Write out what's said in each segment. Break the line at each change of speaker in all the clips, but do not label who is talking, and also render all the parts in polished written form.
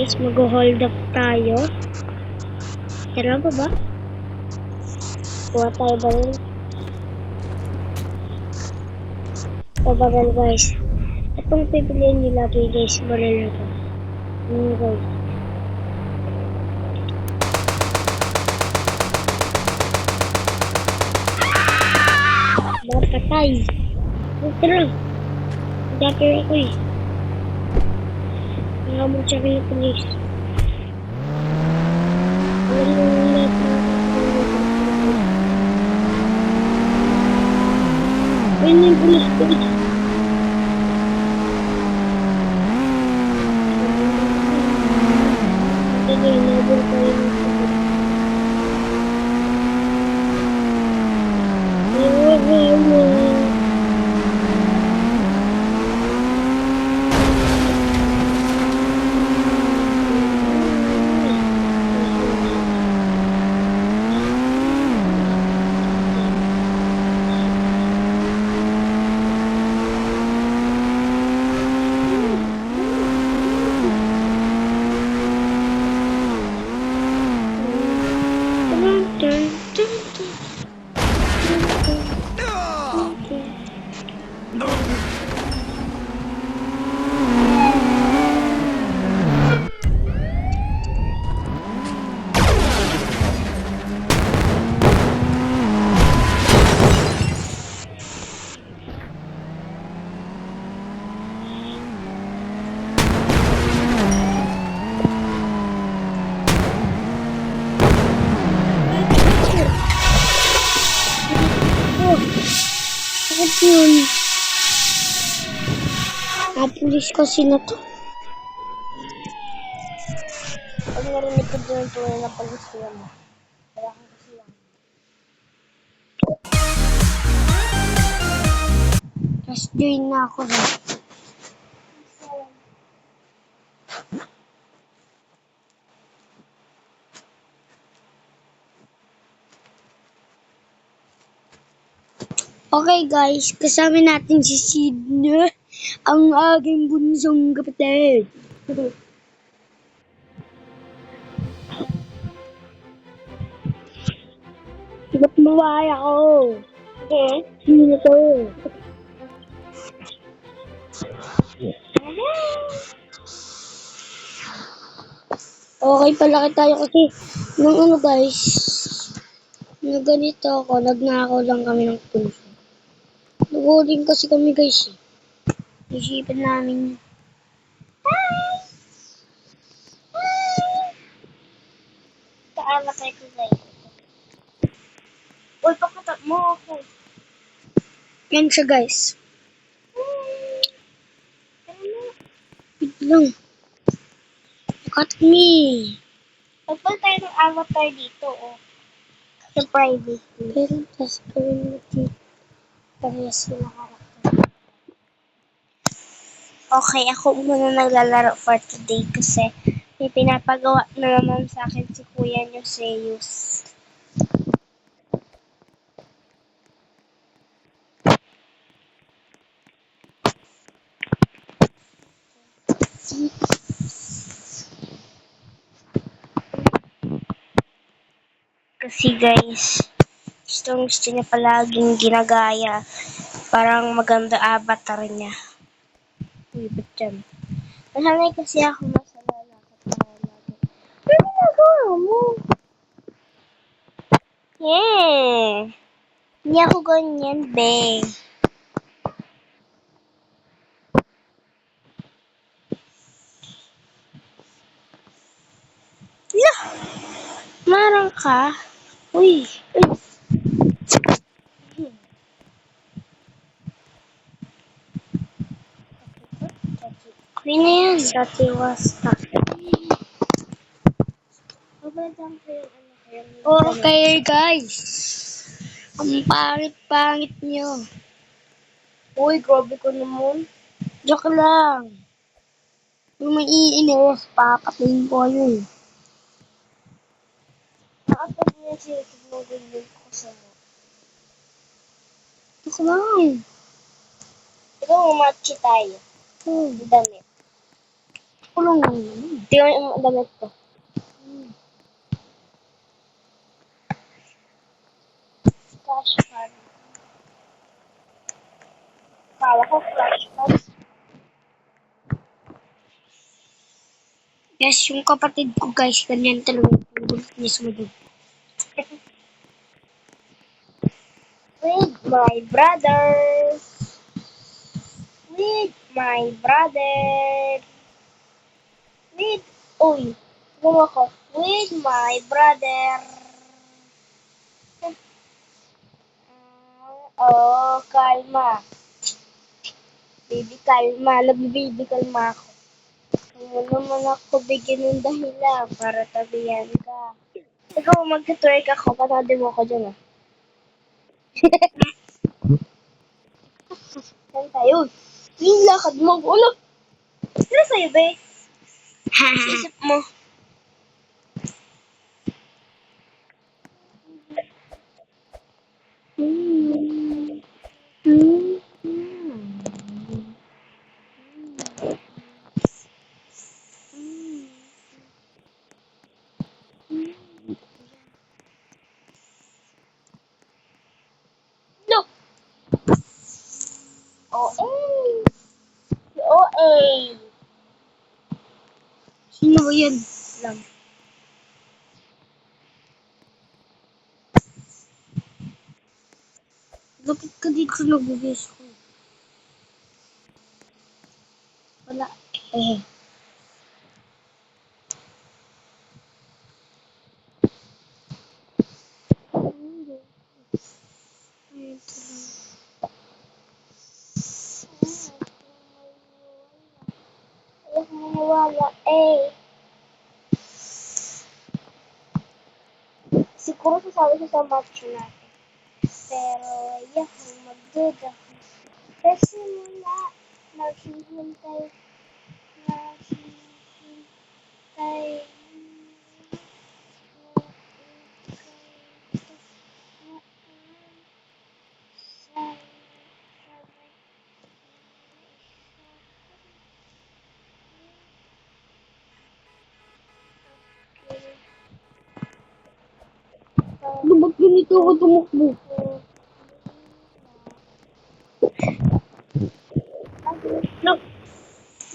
guys, mag-hold up tayo. Tara ba ba? Kuha tayo baril. O baril guys. Itong pipiliin nyo lagi guys, baril na to. Guys. Patay. Tara. Dapper ako eh. Nangamot siya kayo police. Ayun yung police. Sige, nabul pa rin yung police. Bakit yun? Pulis kasi na to. Pag narinig ko doon ito na pulis ko yan. Kaya kang kasi lang. Tapos join na ako na. Okay guys, kasama natin si Sidney, ang aking bunsong kapatid. Ba't babae ako? Sino to? Okay, palaki tayo kasi nung ano guys, na ganito ako, nagnakaw lang kami ng puso. Nag-holding kasi kami guys eh. Isipan namin. Kaamatay ko guys. Uy, pakatat mo ako. Yan siya guys. Wait lang. Cut me. Pagpal tayo ng avatar dito oh. Sa private. Pero tas gawin mo dito. Parehas sila karakter. Okay, ako muna naglalaro for today kasi may pinapagawa na naman sa akin si Kuya niyo, Zeus. Kasi guys, gusto niya palaging ginagaya. Parang maganda avatar niya. Uy, ba't yan? Nasanay kasi ako nasa lalakad para lagi. Ano nagawa mo? Hindi ako ganyan, be. Yeah. Marang ka? Uy. Okay na yan. Satiwasta. Okay, guys. Ang pangit-pangit nyo. Uy, grabe ko naman. Joke lang. Kung may iinis, papatayin ko kayo eh. Nakapag niya siya, tignan ko sa mo. Joke lang. Ikaw, umatchi tayo. Damit. Kulong lang. Tingnan yung damit ko. Cash card. Kala ko flash card. Yes, yung kapatid ko guys, ganyan talaga yung gulit niya sumunod. With my brother. With my brother. With, uy, gumawa ko. With my brother. Oh, kalma. Baby, kalma. Nagbaby, kalma ako. Kaya naman ako bigyan ng dahilan para tabihan ka. Ikaw, mag-twerk ako. Panoodin mo ako dyan, ah. Saan tayo? Yung lakad mo. Ano? Ano sa'yo, be? Isip mo. Look! O-A! O-A! Sino ba yan? Lang. Lapit ka dito nag-guess ko. Wala. Eh. Wala eh. Siguro sasabi ko sa match natin. Pero, yakang magduda. Kasi mula, naghihintay, naghihintay, ano ba't ganito ako tumakbo? Look,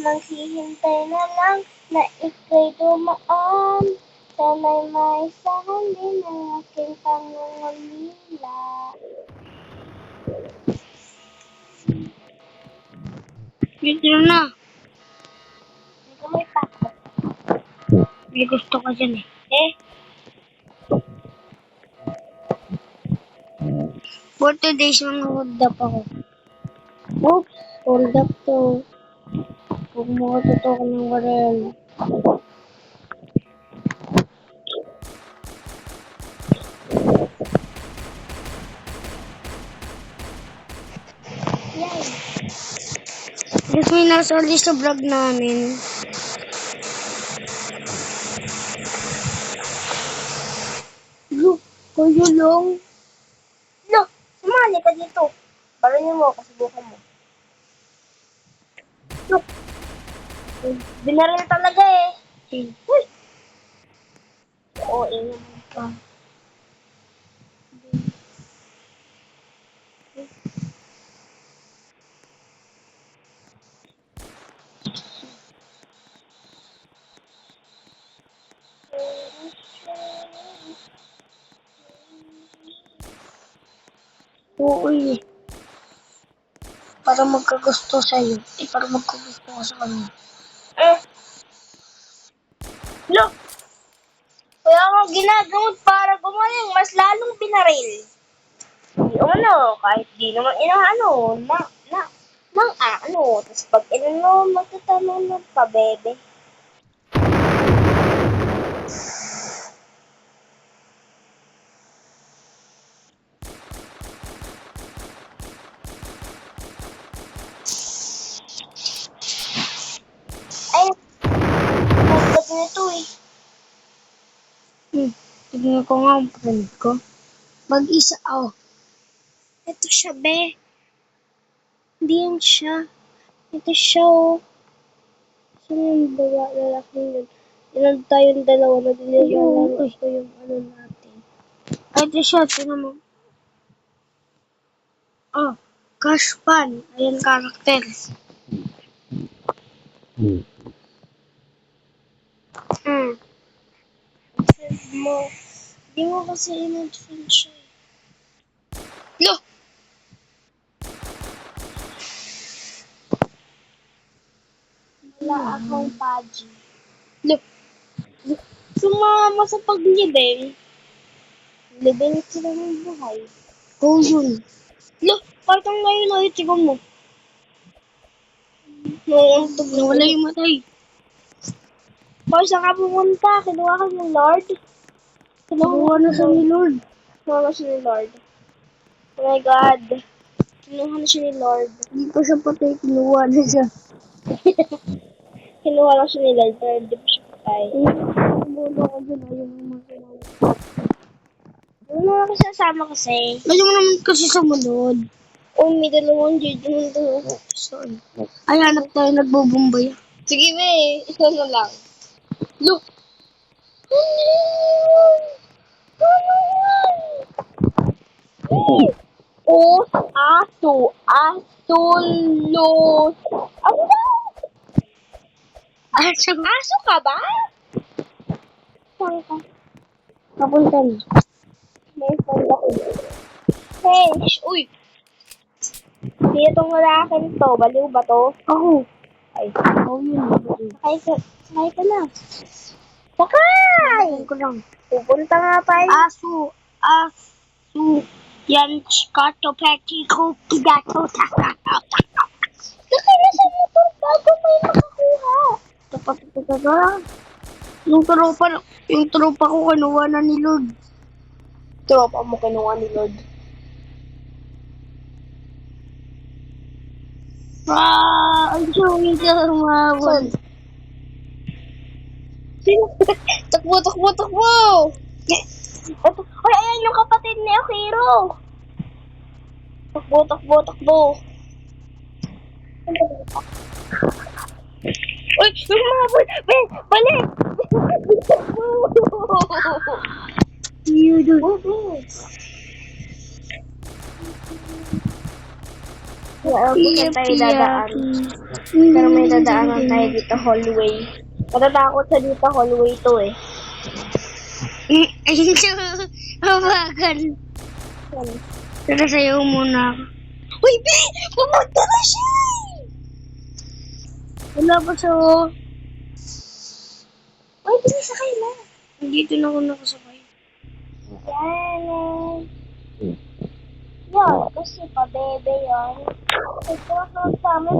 naghihintay na lang na ika'y dumaan. Sana'y maisahan din ang aking pangungulila. Dito na. Hindi ka may pakot. May gusto ka dyan eh. Eh? 40 days yung hold up ako. Oops, hold up to. Huwag mo katutok ng warel. Yan. Gusto may nasali sa vlog namin. Look, kayo lang. Look, sumali ka dito. Barunin mo ako, subukan mo. Look, binaril talaga eh. Uy! Oo, naman ka. Oo eh. Para magkagusto sa'yo. Para magkagusto ka sa kanya. Eh, look! Kaya ako ginagamot para gumaling, mas lalong binaril. Di ano, kahit di naman inaano, tapos pag inano, magtatanong pa, bebe. Ay, nagpag nito eh. Tignan ko nga ang friend ko. Mag-isa, oh. Ito siya, be. Hindi yan siya. Ito siya, oh. Sino yung lalaking yun? Ilan tayong dalawa na dinilala ko yung ano natin. Ay, ito siya. Tinan mo. Oh, Cash Pan. Ayan, characters. Save mo. Di mo kasi in-advance siya. Look! Wala akong paji. Look! Sumama sa paglibing. Libing sila ng buhay. Go yun. Look! Partang ngayon na itigon mo. Nauuntog na wala yung matay. Pag saan ka pumunta? Kinuha ka ng Lord? Kinuha na siya ni Lord. Kinuha na siya ni Lord. Oh my God. Kinuha na siya ni Lord. Hindi pa siya patay. Kinuha na siya. Kinuha na siya ni Lord pero hindi pa siya patay. Bulo ko dyan. Ayaw mo makilala. Ayaw mo ako sasama kasi. Ayaw mo naman kasi sumunod. Oh, may dalawang Jade naman doon. Saan? Ay, hanap tayo nagbubumbay. Sige, may. Isa na lang. Look! O, aso, asulos. Ano ba? Aso ka ba? Saan ka? Papunta niyo. May friend ako. Hey, uy! Hindi itong lalaking to. Baliw ba to? Ako. Ay, ako yun. Sakay ka na. Sakay! Ko lang. Pupunta nga tayo. Aso. Yan, chikato, petiko, kidato, takato. Sakay na sa motor bago may makakuha. Dapat ito ka. Yung tropa ko kinuha na ni Lord. Tropa mo kinuha ni Lord. Ang sungit ka rumabon. Takbo! Ay, ayan yung kapatid ni Akiro. Takbo. Uy, lumabon! Balik! Bukan tayo dadaan. Pero may dadaanan tayo dito, hallway. Matatakot sa dito, hallway to eh. Ayun siya, hawakan. Pero sa'yo muna ako. Uy, be! Pumunta na siya! Wala pa siya, oh. Uy, sakay na. Dito na ako nakasakay. Yan. Yan, kasi pa-bebe yan. Ito sa amin,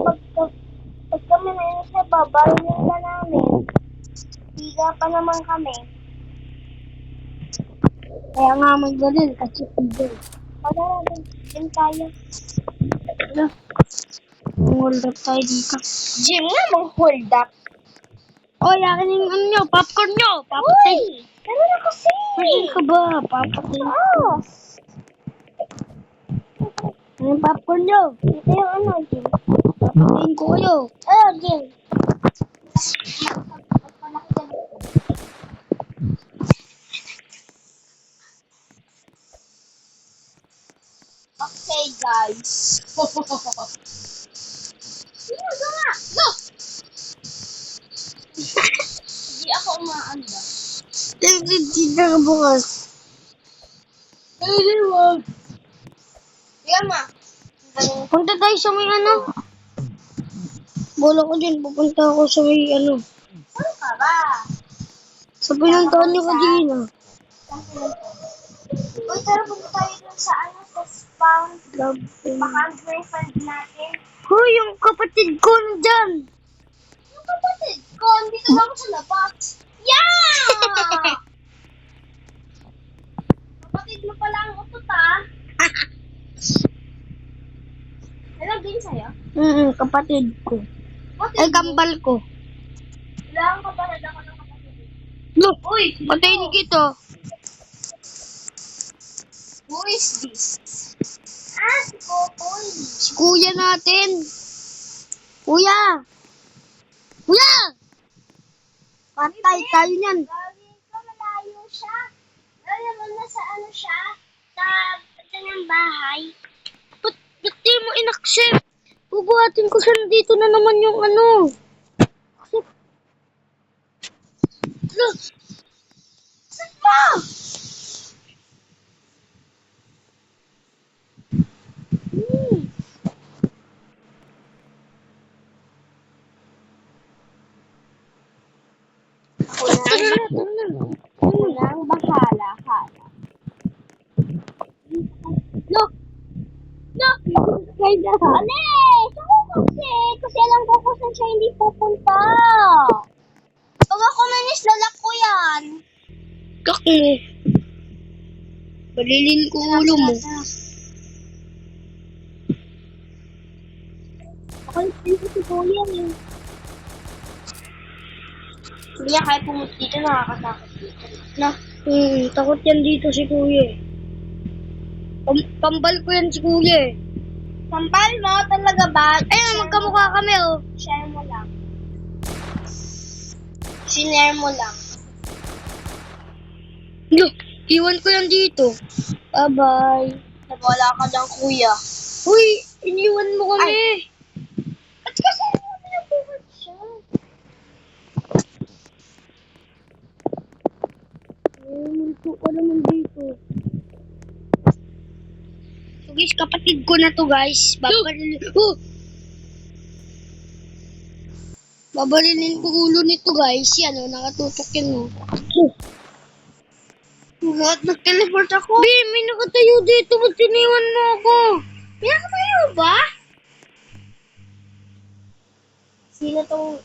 pag kami na yun siya, babayin ka namin. Higa pa naman kami. Kaya nga magdalil kasi pidel. Pagdala din tayo. Wala. Hold up tayo dito. Jim nga mong hold up. O, yakin yung ano nyo, popcorn nyo. Papatay. Uy, ano na kasi? Masin ka ba? Papatay. Oo. Ano yung popcorn nyo? Ito yung ano, Jim. Papatayin ko kayo. Jim. Okay, guys. Sino nga? Look! Hindi ako umaanda. Hindi ka bukas. Hindi wag. Yama. Punta tayo sa may ano. Bola ko dyan. Pupunta ako sa may ano. Saan ka ba? Sa pinuntahan niyo ko din ah. Uy, tara punta tayo dun sa ano. Sa spawn. Baka may friend natin. Hoy, yung kapatid ko nandyan. Yung kapatid ko? Dito lang sa labas. Yeah! Kapatid mo pala ang utot ah. Nalagay sa'yo? Kapatid ko. Ay, kambal ko. Wala akong kapatid ako ng kapatid. Look! Uy! Patayin kita. Who is this? Si Kokoy. Si kuya natin. Kuya! Patay tayo niyan. Malayo siya. Alam mo na sa ano siya? Sa kanyang bahay. Ba't di mo in-accept? Bubuhatin ko siya, dito na naman yung ano. Accept. Look! Accept mo! Ako na ang bahala ka. Look! Look! Ale! Saan kasi alam ko kung saan siya hindi pupunta. Pag ako manis, lalak ko yan. Kak mo. Balilin ko ulo mo. Ako dito si Kuya eh. Hindi niya kaya pumunta dito, nakakatakot dito. Na, takot yan dito si Kuya eh. Pambal ko yan si Kuya eh. Pambal mo? Talaga ba? Ayun, magkamukha kami oh. Share mo lang. Sinare mo lang. Look, iwan ko yan dito. Bye-bye. Nawala ka lang, Kuya. Uy, iniwan mo kami. Ay. At kasi naman nabuhat siya. Multo ka naman dito. So guys, kapatid ko na to guys. Babalinin ko ulo nito guys. Yan o, nakatutok yan o. What? Nag-teleport ako? Be, may nakatayo dito. Ba't tiniwan mo ako? May nakatayo ba? Sino tong...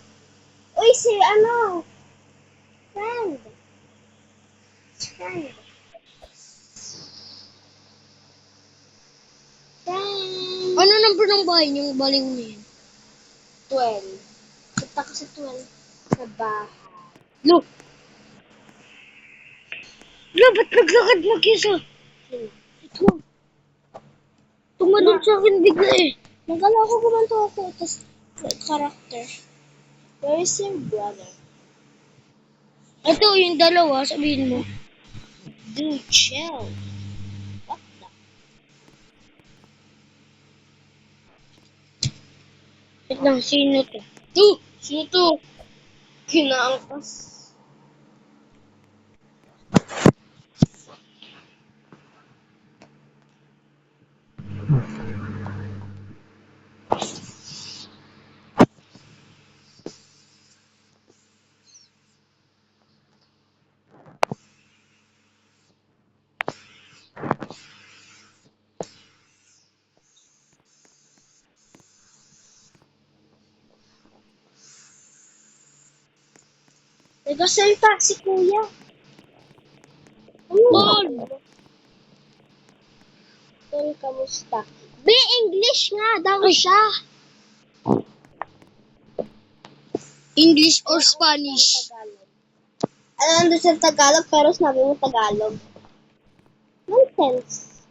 Uy, si ano? Friend. Friend. Friend. Ano number ng bahay niyong baling mo yan? 12. Punta ka sa 12. Sa bahay. Look! Ba't naglakad mag-isa? Ito. Tumalon sa akin bigla eh. Nagala ko gumanto ako. Tapos, character. Where is your brother? Ito, yung dalawa, sabihin mo. Dude, chill. What the? Wait lang, sino to? Sino to? Kinaangkas. Nagkasalita si Kuya. Tol! Tol, kamusta? Be, English nga daw siya. English or Spanish? Ano nandun sa Tagalog pero sinabi mo Tagalog? Nonsense.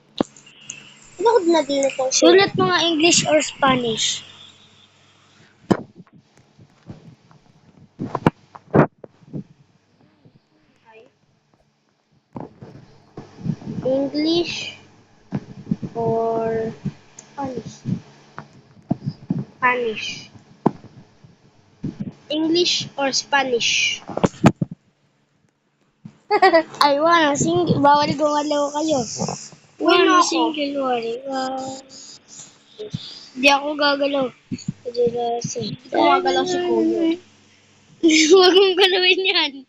Ano ko na din ito? Sulat mga English or Spanish? English or Spanish? Spanish. English or Spanish? I wanna sing. Bawal gumalaw kayo. Wanna single worry. Di ako gagalaw. Hindi gumagalaw si Kuya. Huwag mong galawin yan.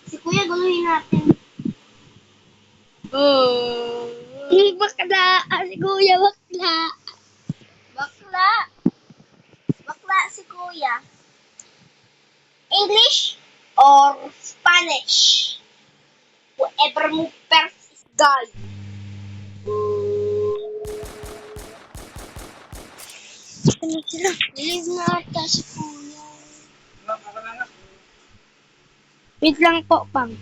Si Kuya, guluhin natin. Oh. Bakla! Si Kuya, bakla! Bakla! Bakla si Kuya. English or Spanish? Whoever move first is God. Ano sila? Live na ata si Kuya. Wait lang po, Pang.